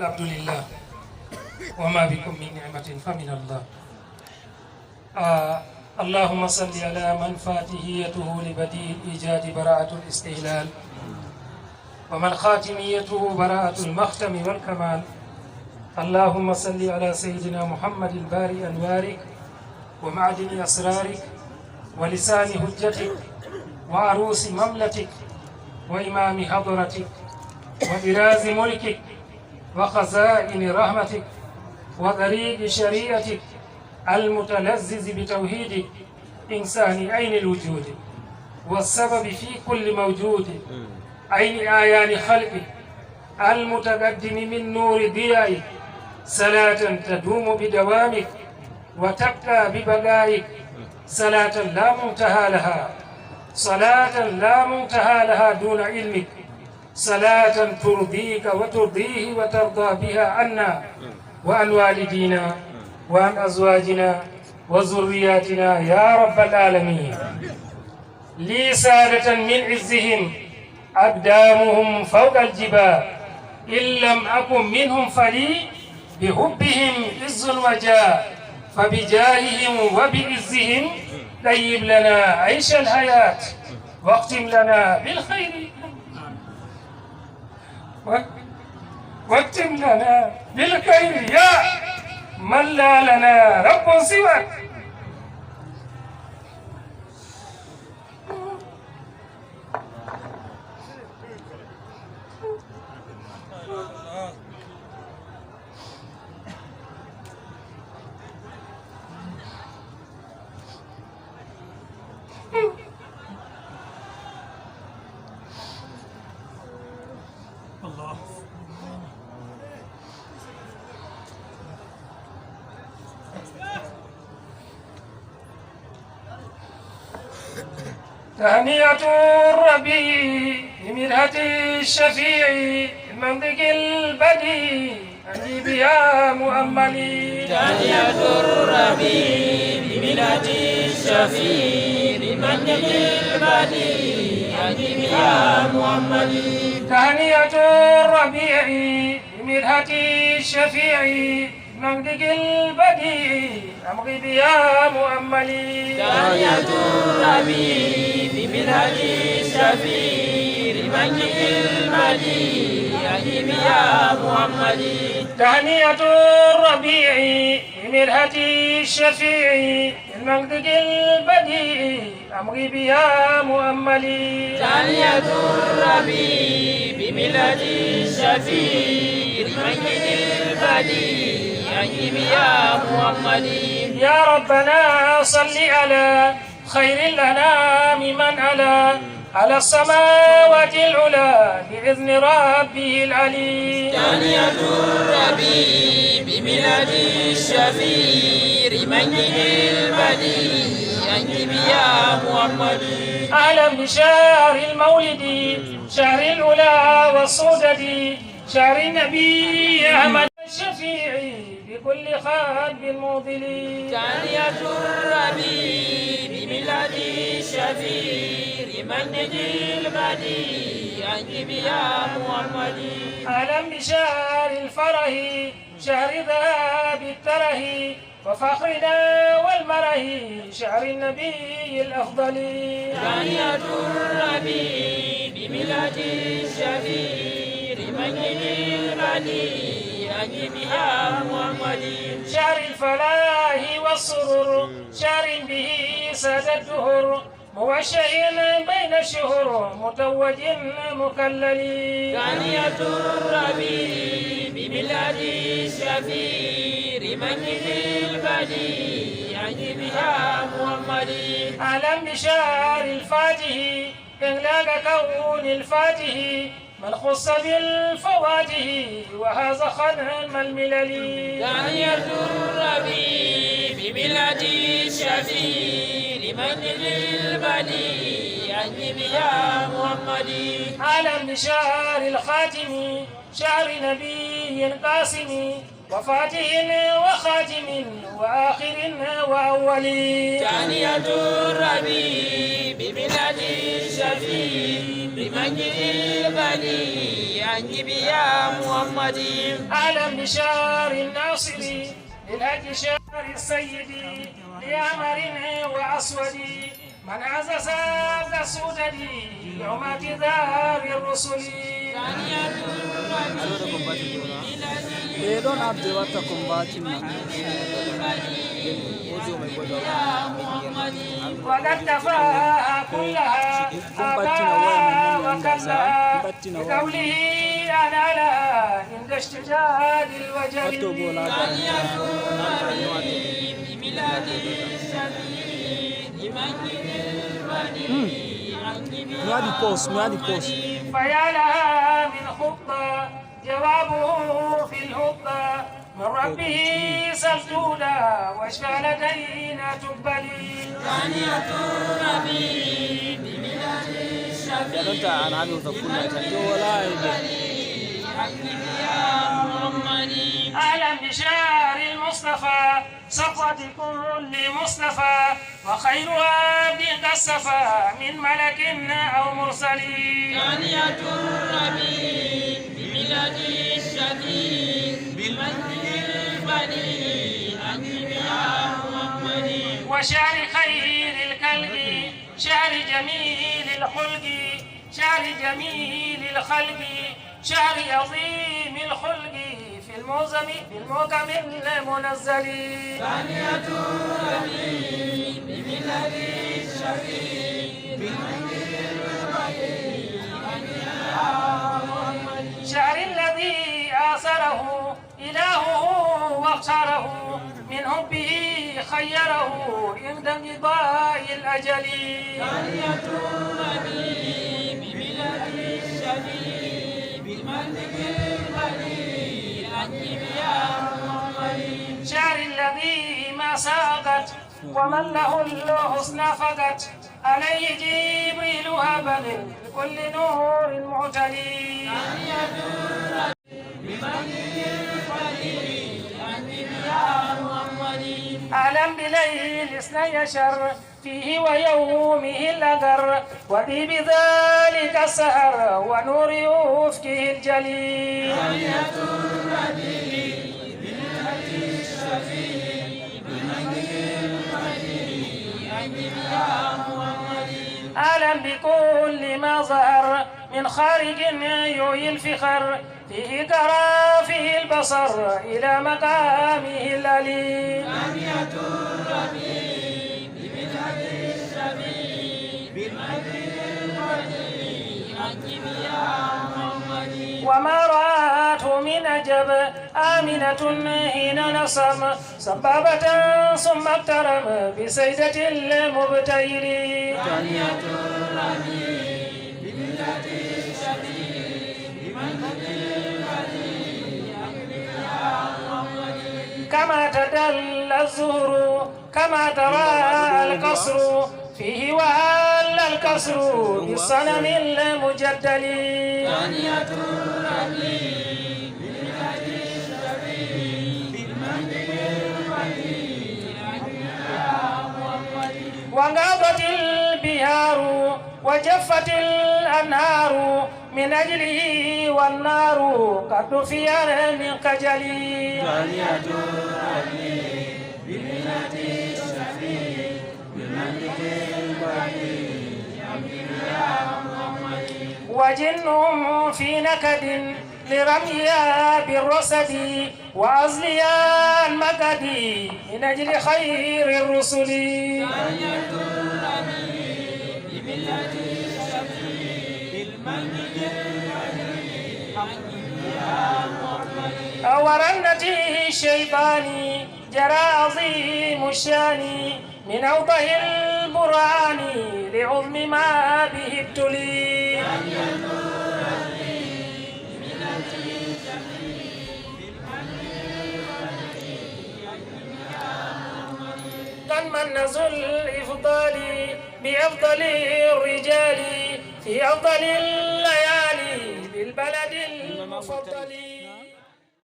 العبد لله وما بكم من نعمة فمن الله. اللهم صل على من فاتحيته لبديع الإيجاد براءة الاستهلال، ومن خاتميته براءة المختم والكمال. اللهم صل على سيدنا محمد الباري أنوارك ومعدن أسرارك ولسان حجتك وعروس مملتك وإمام حضرتك وبراز ملكك وخزائن رحمتك وطريق شريعتك المتلذذ بتوحيدك، إنسان عين الوجود والسبب في كل موجود، عين آيان خلقك المتقدم من نور ضيائك، صلاة تدوم بدوامك وتبقى ببقائك، صلاة لا منتهى لها، صلاة لا منتهى لها دون علمك، صلاة ترضيك وترضيه وترضى بها عنا وعن والدينا وعن أزواجنا وذرياتنا يا رب العالمين. لي سادة من عزهم أقدامهم فوق الجبال، إن لم أكن منهم فلي بحبهم عز وجاه، فبجاههم وبعزهم طيب لنا عيش الحياة واختم لنا بالخير، واختم لنا بالخير يا من لا لنا رب سواك. الله تهنئة الربيع بمنهة الشفيع المنطق البديع أجيب يا مؤملي. تهنئة الربيع بمنهة الشفيع المنطق البديع أجيب يا مؤملي. تهنئة الربيع بمنهة الشفيع المنطق البديع أمغب يا مؤملي. تهنئة الربيع بمنهة الشفيع المنطق البديع أجيب يا محمدي. تهنئة الربيع بمنهة الشفيع المنطق البديع أمغب يا مؤملي. تهنئة الربيع بمنهة الشفيع المنطق البديع أجيب يا محمدي. يا ربنا صل على خير الأنام من على السماوات العلى بإذن ربه العلي. تهنئة الربيع بمنهة الشفيع المنطق البديع أجيب يا محمدي. أهلا بشهر المولد شهر العلا والصدد شهر النبي أحمد الشفيع بكل خلب موضل. تهنئة الربيع بمنهة الشفيع المنطق البديع أجيب يا محمدي. أهلا بشهر الفرح شهر ذهاب التره وفخرنا والمره شهر النبي الأفضل. تهنئة الربيع بمنهة الشفيع المنطق البديع أجيب يا محمدي. شهر الفلاح والسرور شهر به ساد الدهور موشح بين الشهور متوج مكلل. تهنئة الربيع بمنهة الشفيع المنطق البديع أجيب يا محمدي. أهلا بشهر الفاتح إغلاق كون الفاتح من خص بالفواته وهذا خدم الملل. تهنئة الربيع بمنهة الشفيع المنطق البديع أجيب يا محمدي. أهلا بشهر الخاتم شهر نبي قاسم وفاتح وخاتم وآخر وأول. ثانية الربيع بميلاد الشفيع بمجد البني أنجب يا محمد. أهلا بشهر الناصر للهج شهر السيد لأمر وأسود من عز سبد السدد يوم كتاب الرسل. ثانية الربيع They don't have the water combating now. وقد تفاها كلها آباء وكلها بقوله أنا لها عند اشتداد الوجل. بميلاد الشفيع بمجد البني فيا لها من خطة جوابه في الهبة من ربه سجودا واشفى لدينا تقبلي. ثانية الربيع بميلاد الشفيع يا محمد. أهلا بشهر المصطفى صفوة كل مصطفى وخير عبد كالصفا من ملك أو مرسل. ثانية الربيع بميلاد الشفيع بمجد البني أنجب يا محمد. وشهر خير الخلق شهر جميل الخلق شهر جميل الخلق شهر عظيم الخلق في الموسم المنزل. ثانية الربيع بميلاد الشفيع بمجد البني أنجب يا محمد. شهر الذي آثره إلهه واختاره من حبه خيره عند انقضاء الأجل. ثانية الربيع بميلاد الشفيع بمجد البني أنجب يا محمد. شهر الذي ما ساقت ومن له الحسنى فقت عليه جبريل هبا لكل نور معتلي. ثانية الربيع بمجد البني أنجب يا محمد. أعلم بليل 12 فيه ويومه الأقر وذي بذلك السهر ونور أفكه الجليل. ثانية الربيع بميلاد الشفيع بمجد البني أنجب يا محمد. أعلم بكل ما ظهر من خارج يعي الفخر فيه ترى فيه البصر إلى مقامه الأليم. ثانية الربيع بميلاد الشفيع بمجد البني أنجب يا محمد. وما رأته من عجب آمنة حين نصم سبابة ثم اقترم بسيدة المبتهل. ثانية الربيع بميلاد الشفيع بمجد البني أنجب يا محمد. كما تدل الزهر كما ترى القصر فيه وهل الكسر بالصنم المجدل. ثانية الربيع بميلاد الشفيع بمجد البني أنجب يا محمد. وانقضت البهار وجفت الأنهار من أجله والنار قد دفيا من خجلي. ثانية الربيع بميلاد الشفيع بمجد البني أنجب يا محمد. وجنهم في نكد لرميها بالرصد وأزليا المكد من أجل خير الرسل. ثانية الربيع بميلاد الشفيع بمجد البني أنجب يا محمد. ورنة الشيطان جرى عظيم الشان من أوضح البرهان لعظم ما به ابتلي. قد منز الإفضال بأفضل الرجال في أفضل الليالي بالبلد المفضل.